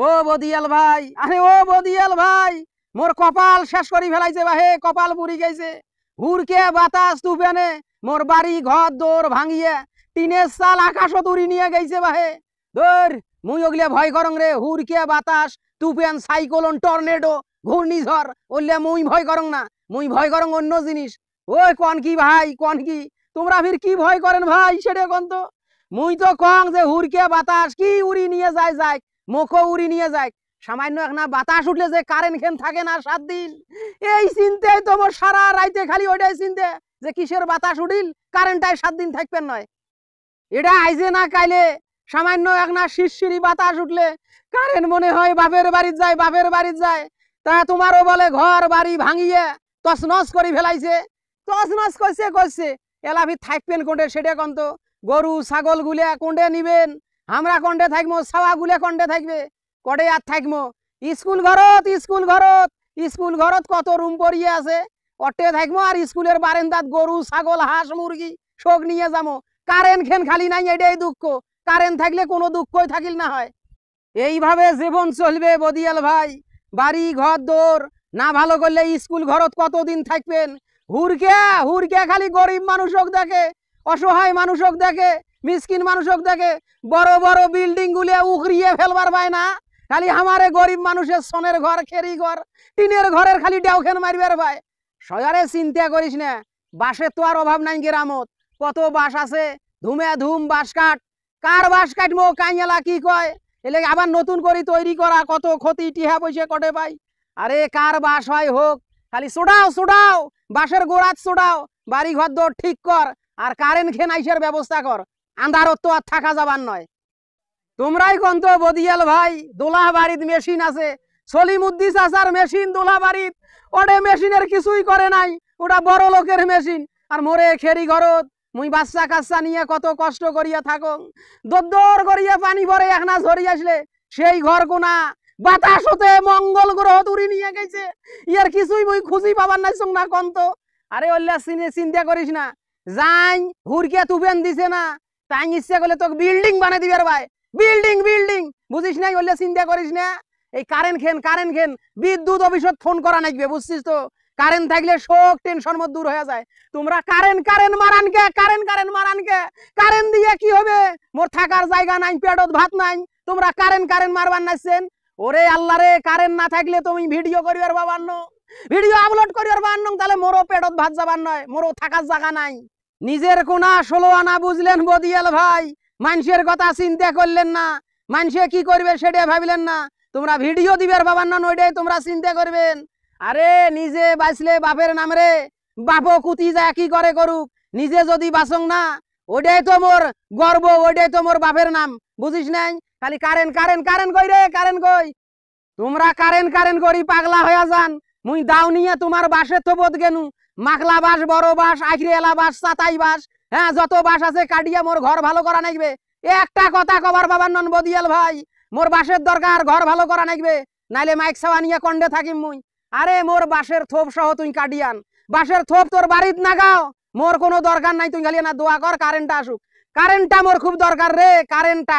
ও বদিয়াল ভাই, আরে ও বদিয়াল ভাই, মোর কপাল শেষ করি ফেলাইছে বাহে, কপাল পুরি গেছে। হুরকে বাতাস তুফানে মোর বাড়ি ঘর দৌড় ভাঙিয়ে টিনের চাল আকাশও তুরি নিয়ে গেছে বাহে। ধর মুই ওগলে ভয় করং রে, হুরকে বাতাস তুফান সাইক্লোন টর্নেডো ঘূর্ণিঝড় ওলে মুই ভয় করং না, মুই ভয় করং অন্য জিনিস। ওই কন কি ভাই, কন কি তোমরা ফির কি ভয় করেন ভাই সেটা কন তো। মুই তো কং যে হুরকে বাতাস কি উড়ি নিয়ে যায় যায়, মুখও উড়ি নিয়ে যায়। সামান্য একটা বাতাস উঠলে যে কারেন্ট খেন থাকে না 7 দিন, এই চিন্তায় তোমার সারা রাইতে খালি ওইটাই চিন্তা যে কিসের বাতাস উঠিল কারেন্টটাই 7 দিন থাকবেন নয়। এটা আইজে না কাইলে সামান্য একটা শিরশিরি বাতাস উঠলে কারেন্ট মনে হয় বাপের বাড়ির যায়, বাপের বাড়ির যায়। তা তোমারও বলে ঘর বাড়ি ভাঙিয়ে তছনছ করে ফেলাইছে। তছনছ করছে করছে, এলাভি থাকবেন কোনটে সেটা কন তো। গরু ছাগল গুলে কোনটে নিবেন, আমরা কোনটে থাকবো, ছাওয়া গুলে কোনটে থাকবে, কটে আর থাকবো। স্কুল ঘরত স্কুল ঘরত স্কুল ঘরত কত রুম পড়িয়ে আছে, অটে থাকবো। আর স্কুলের বারান্দাত গরু ছাগল হাঁস মুরগি শোক নিয়ে যাবো। কারেন্ট খেন খালি নাই, এটাই দুঃখ। কারেন্ট থাকলে কোনো দুঃখই থাকিল না হয়। এইভাবে জীবন চলবে বদিয়াল ভাই। বাড়ি ঘর দৌড় না ভালো করলে স্কুল ঘরত কতদিন থাকবেন। হুরকে হুরকে খালি গরিব মানুষক দেখে, অসহায় মানুষক দেখে, মিসকিন মানুষক দেখে। বড় বড় বিল্ডিং গুলে উখড়িয়ে ফেলবার পায় না, খালি আমারে গরিব মানুষের সোনের ঘর খেরি ঘর টিনের ঘরের খালি ডাউখান মারবার ভাই। সয়ারে চিন্তা করিস না, বাঁশের তো আর অভাব নাই গ্রামত, কত বাঁশ আছে। ধুমে ধুম বাঁশ কাট, কার বাঁশ কাটবো কাইয়ালা কি কয়, এলে আবার নতুন করে তৈরি করা কত ক্ষতি, টিহা পয়সা কটে পাই। আরে কার বাঁশ হয় হোক, খালি সোডাও সোডাও, বাঁশের গোড়াত সোডাও, বাড়ি ঘর দৌড় ঠিক কর, আর কারেন্ট খেন আইসের ব্যবস্থা কর। আন্ধারত তো আর থাকা যাবার নয়। তোমরাই কোন তো বদিয়াল ভাই, দোলা বাড়িত মেশিন আছে, সলিমুদ্দিন চাচার মেশিন দোলা বাড়িত, ওটা মেশিনের কিছুই করে নাই, ওটা বড় লোকের মেশিন। আর মোরে খেরি ঘরত মুই বাচ্চা কাচ্চা নিয়ে কত কষ্ট করিয়া থাকো, দর করিয়া পানি ভরে একনা ঝরি আসলে সেই ঘর কোনা বাতাস হতে মঙ্গল গ্রহ তুরি নিয়ে গেছে। ইয়ার কিছুই মুই খুঁজি পাবার নাই না কন তো। আরে ওল্লা চিন্তা করিস না, যাই হুরকে তুফান দিছে না, তাই ইচ্ছা করলে তোকে বিল্ডিং বানাই দিবার ভাই। বিল্ডিং বিল্ডিং বুঝিস নাই, ওল্লা চিন্তা করিস না। এই কারেন্ট খেন বিদ্যুৎ অফিসত ফোন করা নাকবে, বুঝছিস তো। কারেন্ট থাকলে শোক টেনশন মত দূর হয়ে যায়। তোমরা কারেন্ট মারানকে, মারানকে কারেন্ট দিয়ে কি হবে, মোর থাকার জায়গা নাই, পেটত ভাত নাই, তোমরা কারেন্ট মারবার নাইছেন। ওরে আল্লাহ রে, কারেন্ট না থাকলে তুমি ভিডিও করিবার বাবার ন, ভিডিও আপলোড করিবার বাবার ন, তাহলে মোরও পেটত ভাত যাবার নয়, মোরও থাকার জায়গা নাই। নিজের কোনা 16 আনা বুঝলেন বদিয়াল ভাই, মানুষের কথা চিন্তা করলেন না, মানুষে কি করবে সেটা ভাবিলেন না। তোমরা ভিডিও দিবার বাবার না, ওইটাই তোমরা চিন্তা করবেন। আরে নিজে বাঁচলে বাপের নাম রে, বাপও কুতি যায় কি করে করুক, নিজে যদি বাঁচং না, ওইটাই তো মোর গর্ব, ওইটাই তো মোর বাপের নাম, বুঝিস নাই। খালি কারেন্ট কই রে, কারেন্ট কই। তোমরা কারেন্ট করি পাগলা হয়ে যান। মুই দাও নিয়ে তোমার বাসের থবত গেনু, মাখলা বাস, বড় বাস, আখরি এলা বাস, চাতাই বাস, হ্যাঁ যত বাস আছে কাটিয়া মোর ঘর ভালো করা নাকবে। একটা কথা কবার বাবার নন বদিয়াল ভাই, মোর বাসের দরকার, ঘর ভালো করা নাকবে, নাইলে মাইক সাওয়া নিয়ে কন্ডে থাকিম মুই। আরে মোর বাসের থোপ সহ তুই কাটিয়ান, বাসের থোপ তোর বাড়িত নাগাও, মোর কোনো দরকার নাই। তুই খালি না দোয়া কর কারেন্টটা আসুক, কারেন্টটা মোর খুব দরকার রে, কারেন্টটা।